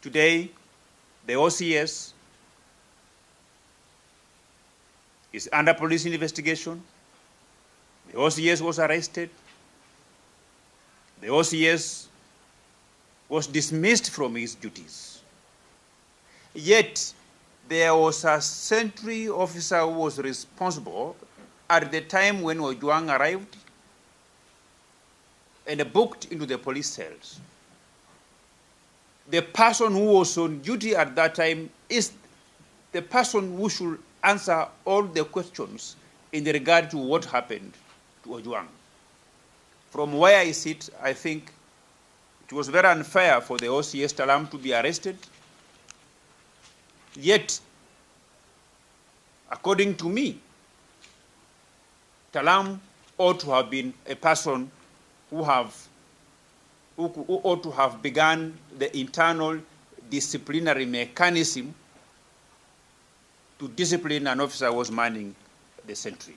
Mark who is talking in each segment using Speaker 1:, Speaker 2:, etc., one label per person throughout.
Speaker 1: Today, the OCS is under police investigation. The OCS was arrested. The OCS was dismissed from his duties. Yet, there was a sentry officer who was responsible at the time when Ojwang arrived and booked into the police cells. The person who was on duty at that time is the person who should answer all the questions in regard to what happened to Ojwang. From where I sit, I think it was very unfair for the OCS Talam to be arrested. Yet, according to me, Talam ought to have been a person who ought to have begun the internal disciplinary mechanism to discipline an officer who was manning the sentry.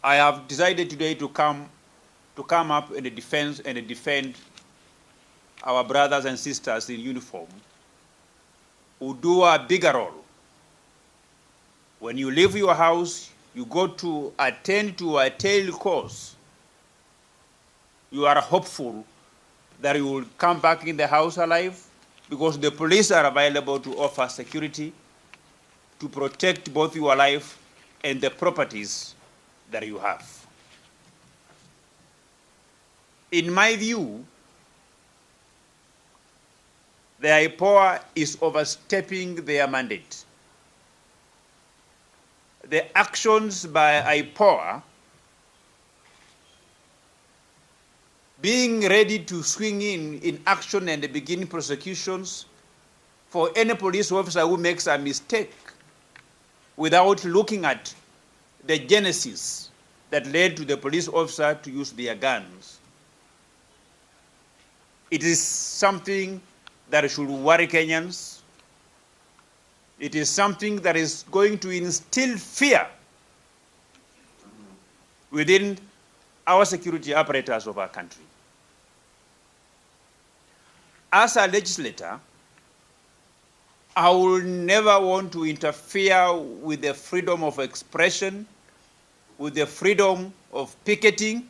Speaker 1: I have decided today to come up and defend our brothers and sisters in uniform who do a bigger role. When you leave your house, you go to attend to a tail course. You are hopeful that you will come back in the house alive because the police are available to offer security to protect both your life and the properties that you have. In my view, the IPOA is overstepping their mandate. The actions by IPOA being ready to swing in action and begin prosecutions for any police officer who makes a mistake without looking at the genesis that led to the police officer to use their guns. It is something that should worry Kenyans. It is something that is going to instill fear within our security apparatus of our country. As a legislator, I will never want to interfere with the freedom of expression, with the freedom of picketing,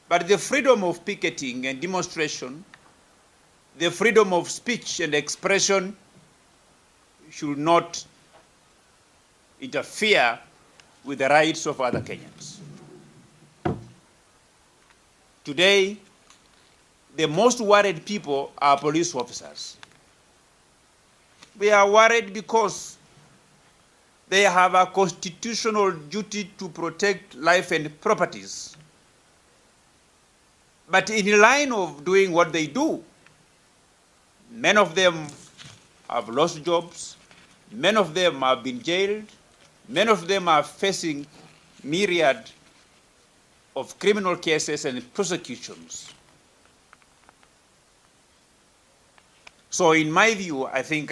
Speaker 1: but the freedom of picketing and demonstration, the freedom of speech and expression should not interfere with the rights of other Kenyans. Today, the most worried people are police officers. They are worried because they have a constitutional duty to protect life and properties. But in line of doing what they do, many of them have lost jobs, many of them have been jailed, many of them are facing myriad of criminal cases and prosecutions. So in my view, I think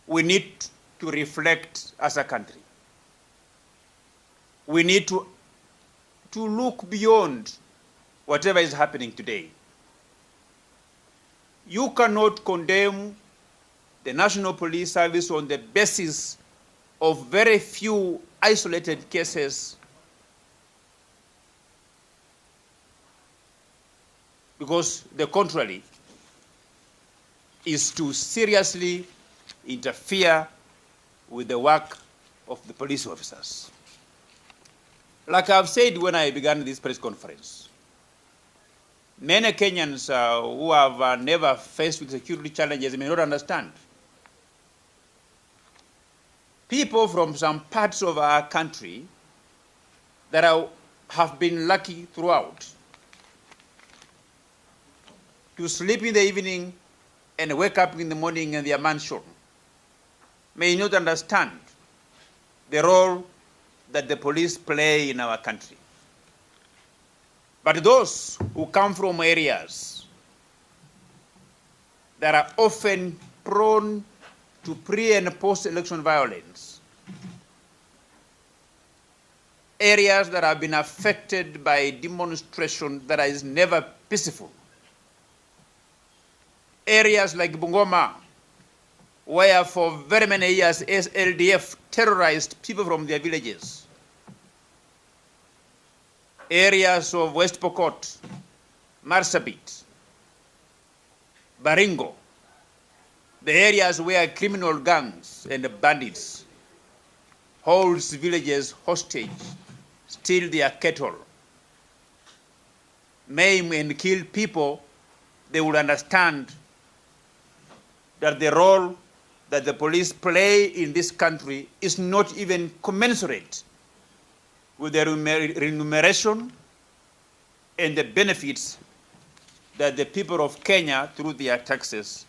Speaker 1: we need to reflect as a country. We need to look beyond whatever is happening today. You cannot condemn the National Police Service on the basis of very few isolated cases, because the contrary is to seriously interfere with the work of the police officers. Like I've said when I began this press conference, many Kenyans who have never faced with security challenges may not understand. People from some parts of our country that have been lucky throughout to sleep in the evening and wake up in the morning in their mansion may not understand the role that the police play in our country. But those who come from areas that are often prone to pre- and post-election violence, areas that have been affected by demonstration that is never peaceful, Areas like Bungoma, where for very many years SLDF terrorized people from their villages. Areas of West Pokot, Marsabit, Baringo, the areas where criminal gangs and bandits hold villages hostage, steal their cattle, maim and kill people, they would understand that the role that the police play in this country is not even commensurate with the remuneration and the benefits that the people of Kenya, through their taxes,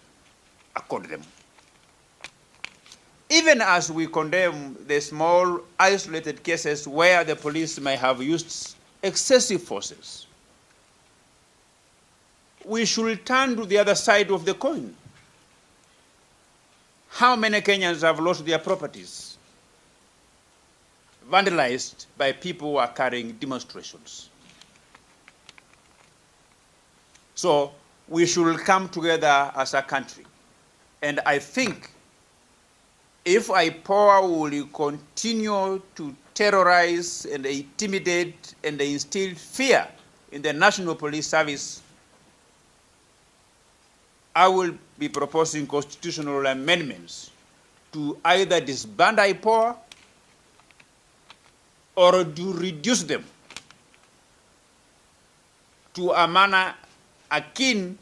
Speaker 1: accord them. Even as we condemn the small, isolated cases where the police may have used excessive forces, we should turn to the other side of the coin. How many Kenyans have lost their properties, vandalized by people who are carrying demonstrations? So we should come together as a country. And I think if IPOA will continue to terrorize and intimidate and instill fear in the National Police Service, I will be proposing constitutional amendments to either disband IPOA or to reduce them to a manner akin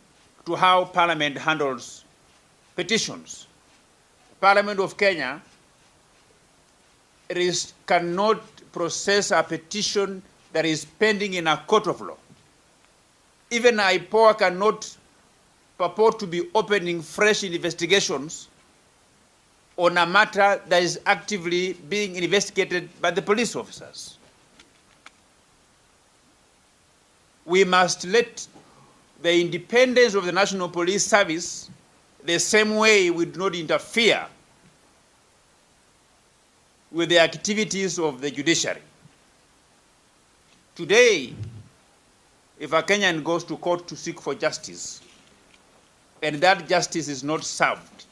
Speaker 1: to how Parliament handles petitions. Parliament of Kenya cannot process a petition that is pending in a court of law. Even IPOA cannot purport to be opening fresh investigations on a matter that is actively being investigated by the police officers. We must let the independence of the National Police Service the same way we do not interfere with the activities of the judiciary. Today, if a Kenyan goes to court to seek for justice, and that justice is not served,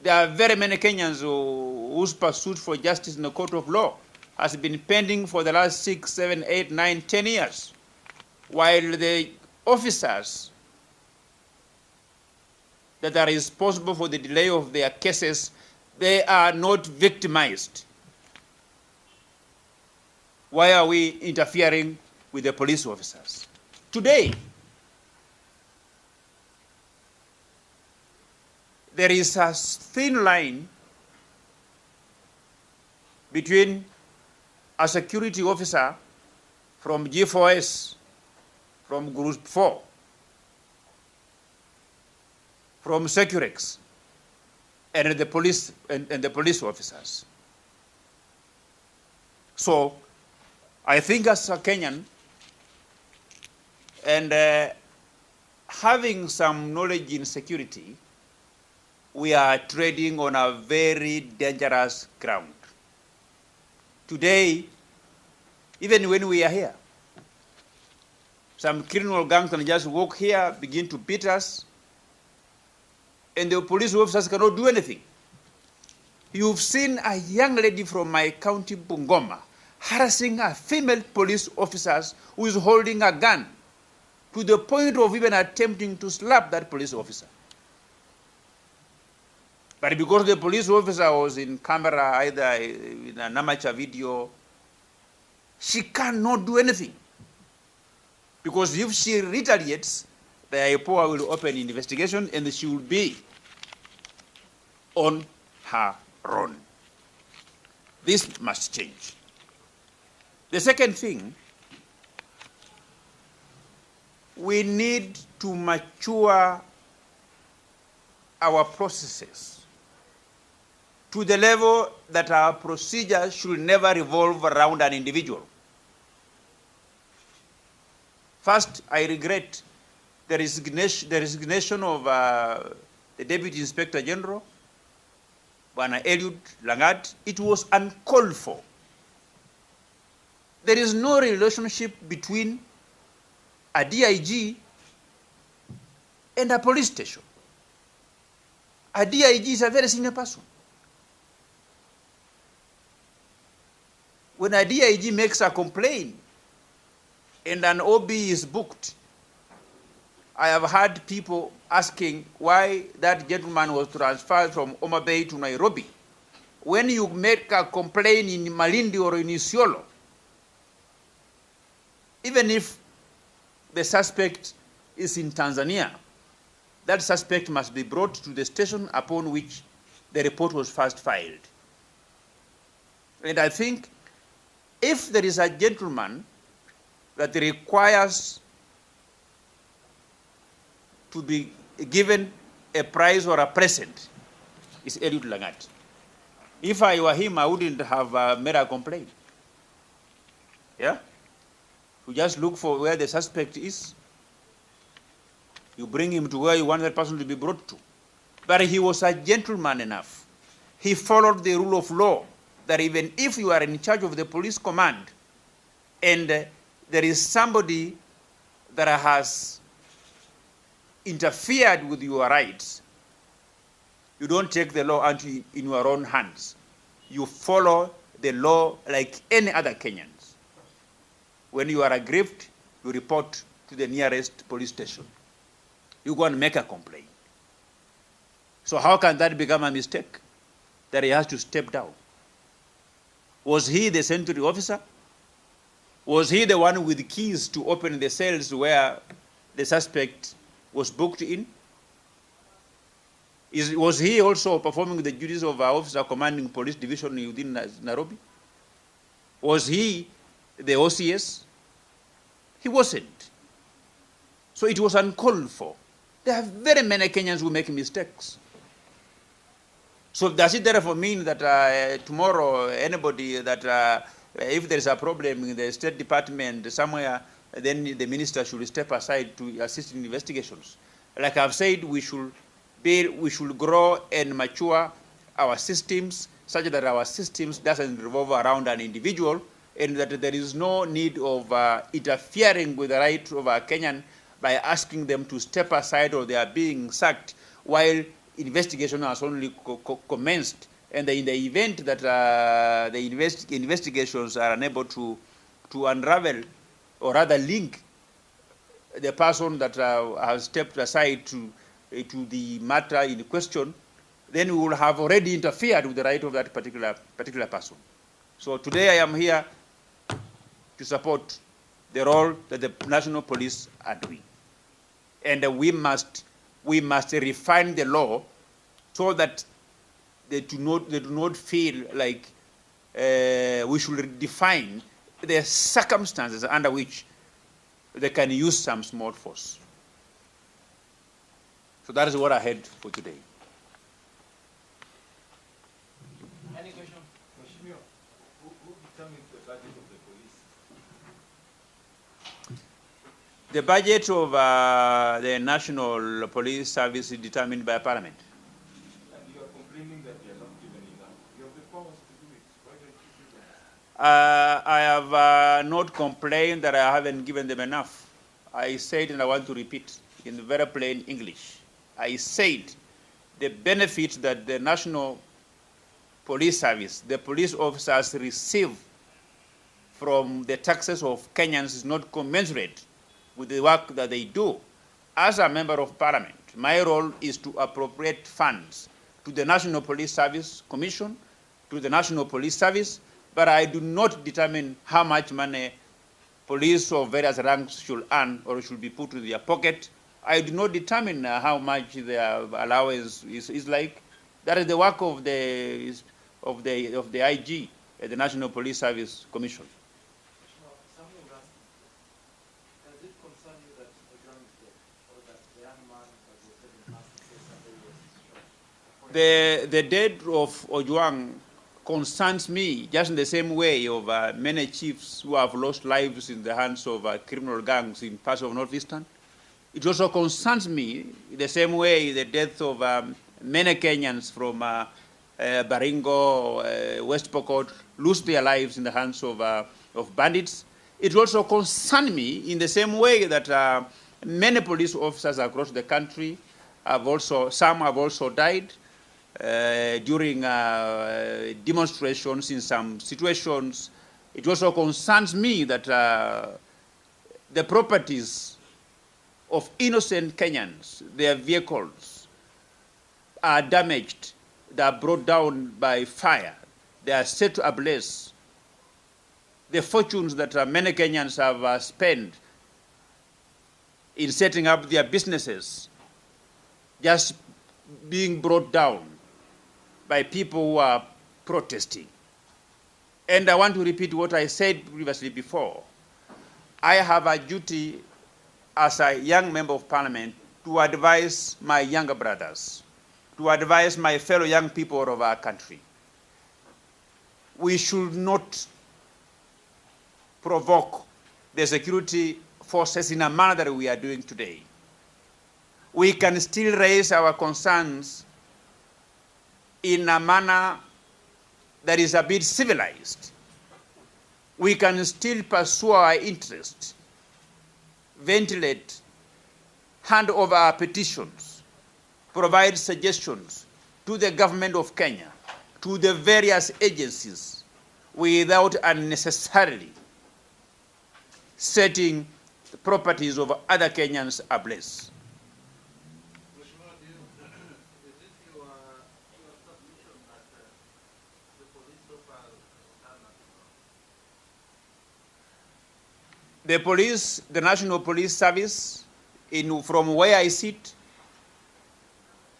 Speaker 1: there are very many Kenyans whose pursuit for justice in the court of law has been pending for the last 6, 7, 8, 9, 10 years, while the officers that are responsible for the delay of their cases, they are not victimized. Why are we interfering with the police officers? Today, there is a thin line between a security officer from G4S, from Group 4, from Securex, and the police and the police officers. So I think as a Kenyan, and having some knowledge in security, we are trading on a very dangerous ground. Today, even when we are here, some criminal gangs can just walk here, begin to beat us, and the police officers cannot do anything. You've seen a young lady from my county, Bungoma, harassing a female police officer who is holding a gun, to the point of even attempting to slap that police officer. But because the police officer was in camera, either in an amateur video, she cannot do anything. Because if she retaliates, the IPOA will open an investigation and she will be on her own. This must change. The second thing, we need to mature our processes to the level that our procedure should never revolve around an individual. First, I regret the resignation of the Deputy Inspector General, Bwana Eliud Langat. It was uncalled for. There is no relationship between a DIG and a police station. A DIG is a very senior person. When a DIG makes a complaint and an OB is booked, I have heard people asking why that gentleman was transferred from Homa Bay to Nairobi. When you make a complaint in Malindi or in Isiolo, even if the suspect is in Tanzania, that suspect must be brought to the station upon which the report was first filed. And I think if there is a gentleman that requires to be given a prize or a present, it's Eliud Langat. If I were him, I wouldn't have made a complaint. Yeah? You just look for where the suspect is. You bring him to where you want that person to be brought to. But he was a gentleman enough. He followed the rule of law that even if you are in charge of the police command and there is somebody that has interfered with your rights, you don't take the law into in your own hands. You follow the law like any other Kenyans. When you are aggrieved, you report to the nearest police station. You go and make a complaint. So how can that become a mistake? That he has to step down. Was he the sentry officer? Was he the one with keys to open the cells where the suspect was booked in? Was he also performing the duties of our officer commanding police division within Nairobi? Was he the OCS? He wasn't. So it was uncalled for. There are very many Kenyans who make mistakes. So does it therefore mean that tomorrow anybody that if there is a problem in the State Department somewhere, then the minister should step aside to assist in investigations? Like I've said, we should grow and mature our systems such that our systems doesn't revolve around an individual, and that there is no need of interfering with the right of a Kenyan by asking them to step aside or they are being sacked while investigation has only commenced. And in the event that the investigations are unable to unravel or rather link the person that has stepped aside to the matter in question, then we will have already interfered with the right of that particular person. So today I am here to support the role that the national police are doing. And we must refine the law so that they do not feel like we should define the circumstances under which they can use some small force. So that is what I had for today.
Speaker 2: Any question? Who determines the budget of the police?
Speaker 1: The budget of the National Police Service is determined by Parliament.
Speaker 2: And you are complaining that they are not given enough. You have the powers to do it. Why don't you do that?
Speaker 1: I have not complained that I haven't given them enough. I said, and I want to repeat in very plain English, I said the benefit that the National Police Service, the police officers receive from the taxes of Kenyans is not commensurate with the work that they do. As a member of Parliament, my role is to appropriate funds to the National Police Service Commission, to the National Police Service, but I do not determine how much money police of various ranks should earn or should be put to their pocket. I do not determine how much their allowance is like. That is the work of the IG, the National Police Service Commission.
Speaker 2: Someone asked, does it concern you that Ojwang is dead, or that the young man that was dead in last Sunday was shot?
Speaker 1: The death of Ojwang concerns me just in the same way of many chiefs who have lost lives in the hands of criminal gangs in parts of Northeastern. It also concerns me in the same way the death of many Kenyans from Baringo, West Pokot, lose their lives in the hands of bandits. It also concerns me in the same way that many police officers across the country some have also died. during demonstrations in some situations. It also concerns me that the properties of innocent Kenyans, their vehicles, are damaged, they are brought down by fire, they are set ablaze. The fortunes that many Kenyans have spent in setting up their businesses just being brought down by people who are protesting. And I want to repeat what I said previously before. I have a duty as a young member of parliament to advise my younger brothers, to advise my fellow young people of our country. We should not provoke the security forces in a manner that we are doing today. We can still raise our concerns in a manner that is a bit civilized. We can still pursue our interests, ventilate, hand over our petitions, provide suggestions to the government of Kenya, to the various agencies, without unnecessarily setting the properties of other Kenyans ablaze. The police, the National Police Service, from where I sit,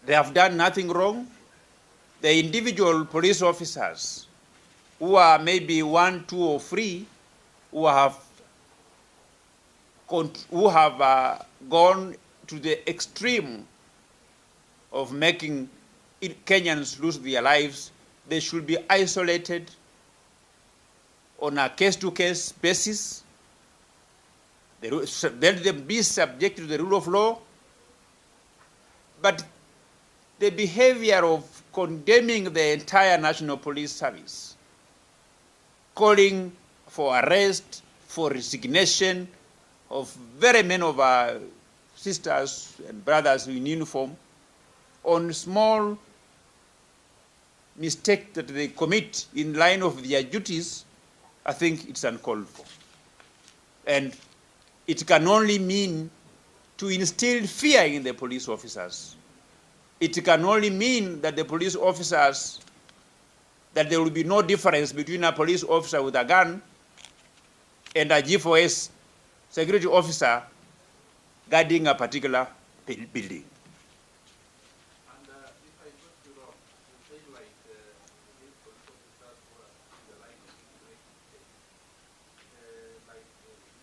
Speaker 1: they have done nothing wrong. The individual police officers who are maybe 1, 2, or 3 who have gone to the extreme of making Kenyans lose their lives, they should be isolated on a case-to-case basis. Let them be subject to the rule of law. But the behavior of condemning the entire National Police Service, calling for arrest, for resignation of very many of our sisters and brothers in uniform on small mistake that they commit in line of their duties, I think it's uncalled for. And it can only mean to instill fear in the police officers. It can only mean that the police officers, that there will be no difference between a police officer with a gun and a G4S security officer guarding a particular building.
Speaker 2: And if I got you wrong, you say like these police officers were in the line of immigration case. Like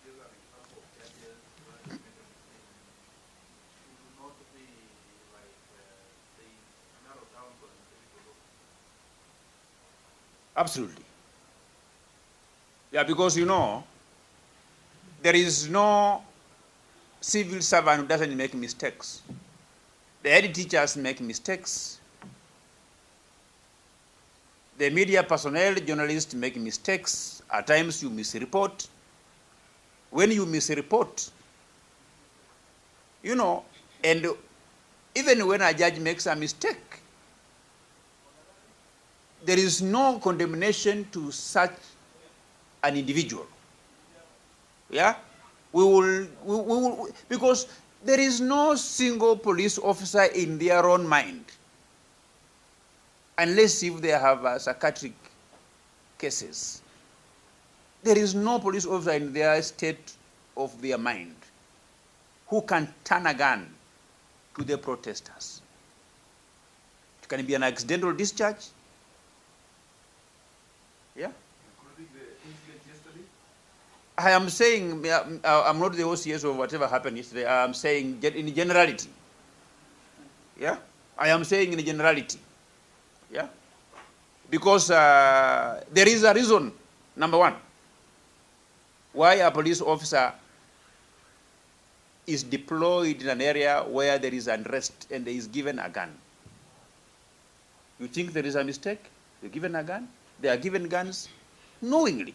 Speaker 2: give an example of judges where they made a mistake. Should not be like they narrow down for the individual.
Speaker 1: Absolutely. Yeah, because you know, there is no civil servant who doesn't make mistakes. The head teachers make mistakes. The media personnel, journalists make mistakes. At times you misreport. When you misreport, you know, and even when a judge makes a mistake, there is no condemnation to such an individual. Yeah? We will, because there is no single police officer in their own mind, unless if they have psychiatric cases. There is no police officer in their state of their mind who can turn a gun to the protesters. It can be an accidental discharge. Yeah? I am saying, I'm not the OCS of whatever happened yesterday. I am saying in generality. Yeah? I am saying in generality. Yeah? Because there is a reason, number one, why a police officer is deployed in an area where there is unrest and is given a gun. You think there is a mistake? They're given a gun? They are given guns knowingly.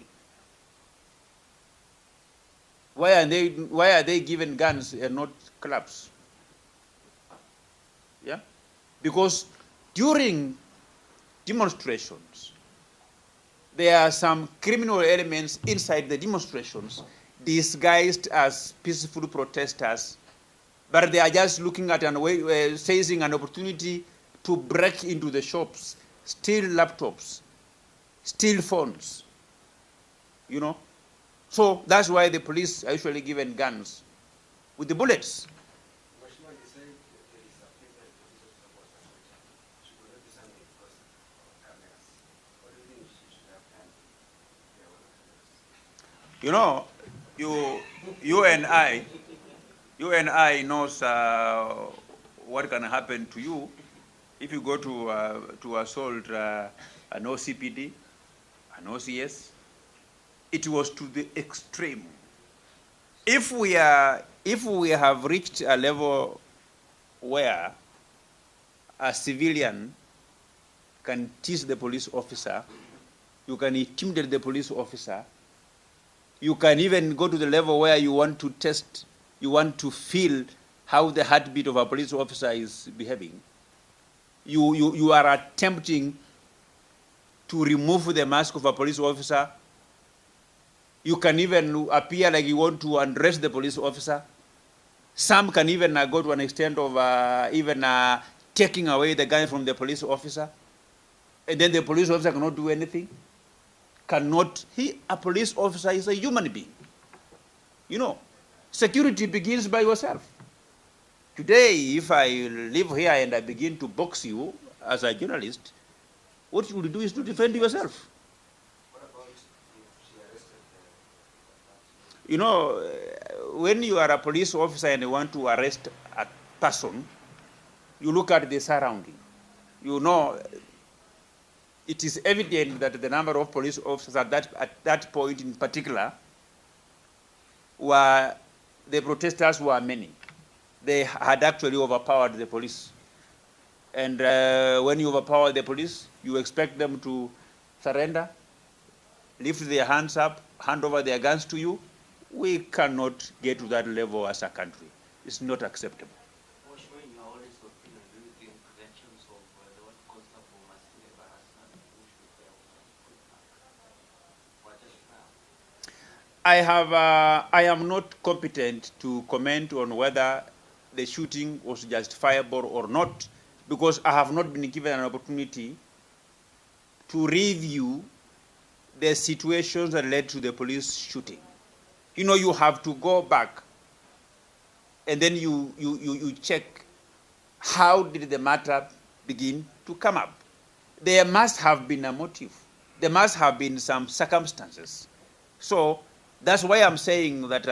Speaker 1: Why are they given guns and not clubs? Yeah? Because during demonstrations, there are some criminal elements inside the demonstrations disguised as peaceful protesters, but they are just looking at seizing an opportunity to break into the shops, steal laptops, steal phones, you know. So that's why the police are usually given guns with the bullets. You know, you and I knows what can happen to you if you go to assault an OCPD, an OCS. It was to the extreme. If we have reached a level where a civilian can tease the police officer, you can intimidate the police officer, you can even go to the level where you want to test, you want to feel how the heartbeat of a police officer is behaving. You are attempting to remove the mask of a police officer. You can even appear like you want to undress the police officer. Some can even go to an extent of taking away the gun from the police officer. And then the police officer cannot do anything. A police officer is a human being. You know, security begins by yourself. Today, if I live here and I begin to box you as a journalist, what you will do is to defend yourself.
Speaker 2: What about if she arrested
Speaker 1: You know, when you are a police officer and you want to arrest a person, you look at the surrounding. You know, it is evident that the number of police officers at that point in particular the protesters were many. They had actually overpowered the police. And when you overpower the police, you expect them to surrender, lift their hands up, hand over their guns to you. We cannot get to that level as a country. It's not acceptable. I am not competent to comment on whether the shooting was justifiable or not, because I have not been given an opportunity to review the situations that led to the police shooting. You know, you have to go back and then you check how did the matter begin to come up. There must have been a motive. There must have been some circumstances. So that's why I'm saying that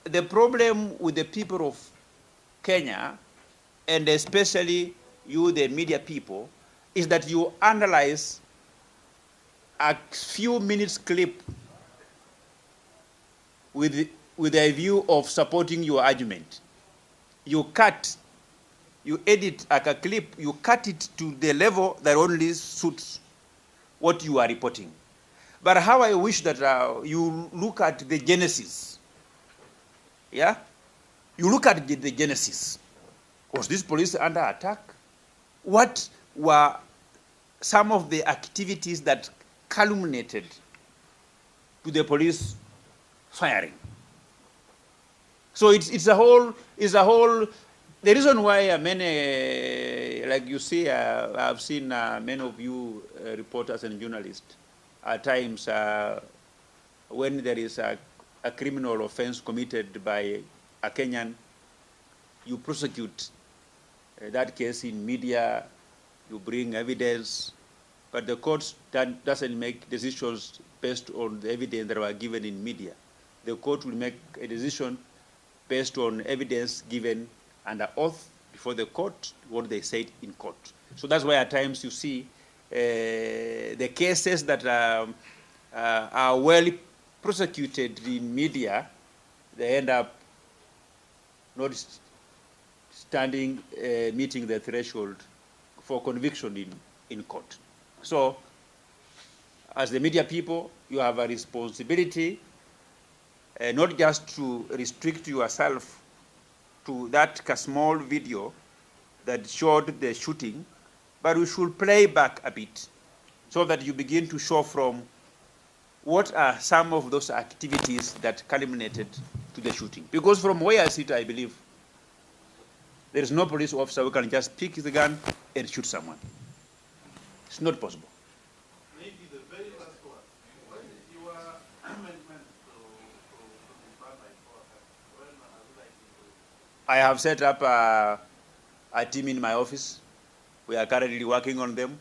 Speaker 1: the problem with the people of Kenya, and especially you, the media people, is that you analyze a few minutes clip with a view of supporting your argument. You edit a clip, you cut it to the level that only suits what you are reporting. But how I wish that you look at the genesis. Yeah? You look at the genesis. Was this police under attack? What were some of the activities that culminated to the police firing? So it's a whole, the reason why many, like you see, I've seen many of you reporters and journalists, at times when there is a criminal offense committed by a Kenyan, you prosecute that case in media, you bring evidence, but the court doesn't make decisions based on the evidence that were given in media. The court will make a decision based on evidence given under oath before the court, what they said in court. So that's why at times you see the cases that are well prosecuted in media, they end up not meeting the threshold for conviction in court. So, as the media people, you have a responsibility not just to restrict yourself to that small video that showed the shooting, But we should play back a bit so that you begin to show from what are some of those activities that culminated to the shooting. Because from where I sit, I believe there is no police officer who can just pick the gun and shoot someone. It's not possible.
Speaker 2: Maybe the very last one. When you are amendment to the ban IPOA, when are you likely to?
Speaker 1: I have set up a team in my office. We are currently working on them.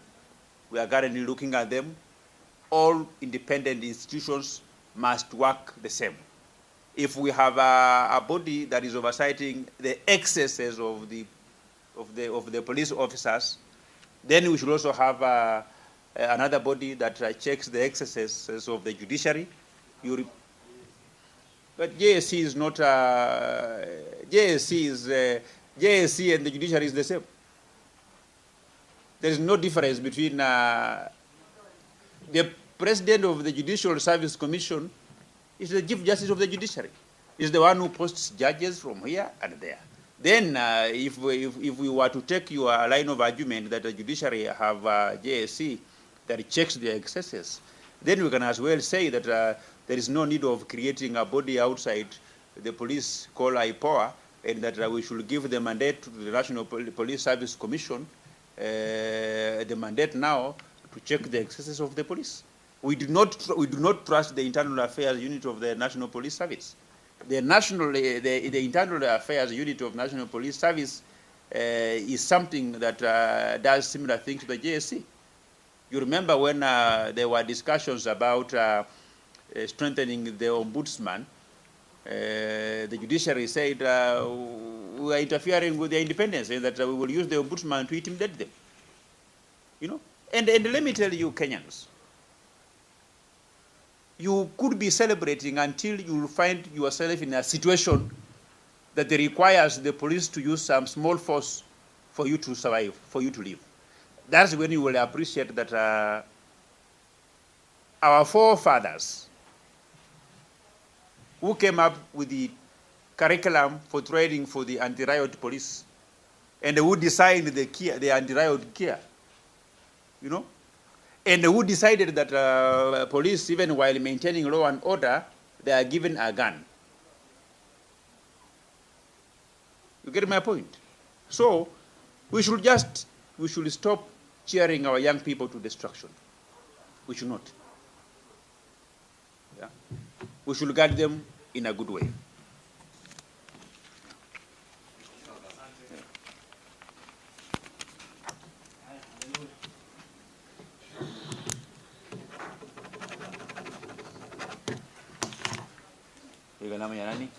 Speaker 1: We are currently looking at them. All independent institutions must work the same. If we have a body that is oversighting the excesses of the police officers, then we should also have another body that checks the excesses of the judiciary. But JSC is not JSC and the judiciary is the same. There is no difference between the president of the Judicial Service Commission is the Chief Justice of the Judiciary. Is the one who posts judges from here and there. Then, if we were to take your line of argument that the judiciary have JSC that checks their excesses, then we can as well say that there is no need of creating a body outside the police called IPOA, and that we should give the mandate to the National Police Service Commission, the mandate now to check the excesses of the police. We do not trust the internal affairs unit of the National Police Service. The internal affairs unit of National Police Service is something that does similar things to the JSC. You remember when there were discussions about strengthening the ombudsman, the judiciary said we are interfering with their independence and that we will use the ombudsman to intimidate them. You know? And let me tell you, Kenyans, you could be celebrating until you will find yourself in a situation that requires the police to use some small force for you to survive, for you to live. That's when you will appreciate that our forefathers who came up with the curriculum for training for the anti-riot police and who designed the anti-riot gear, you know, and who decided that police, even while maintaining law and order, they are given a gun. You get my point? So we should stop cheering our young people to destruction. We should not. Yeah? We should guide them in a good way. Namanya nani?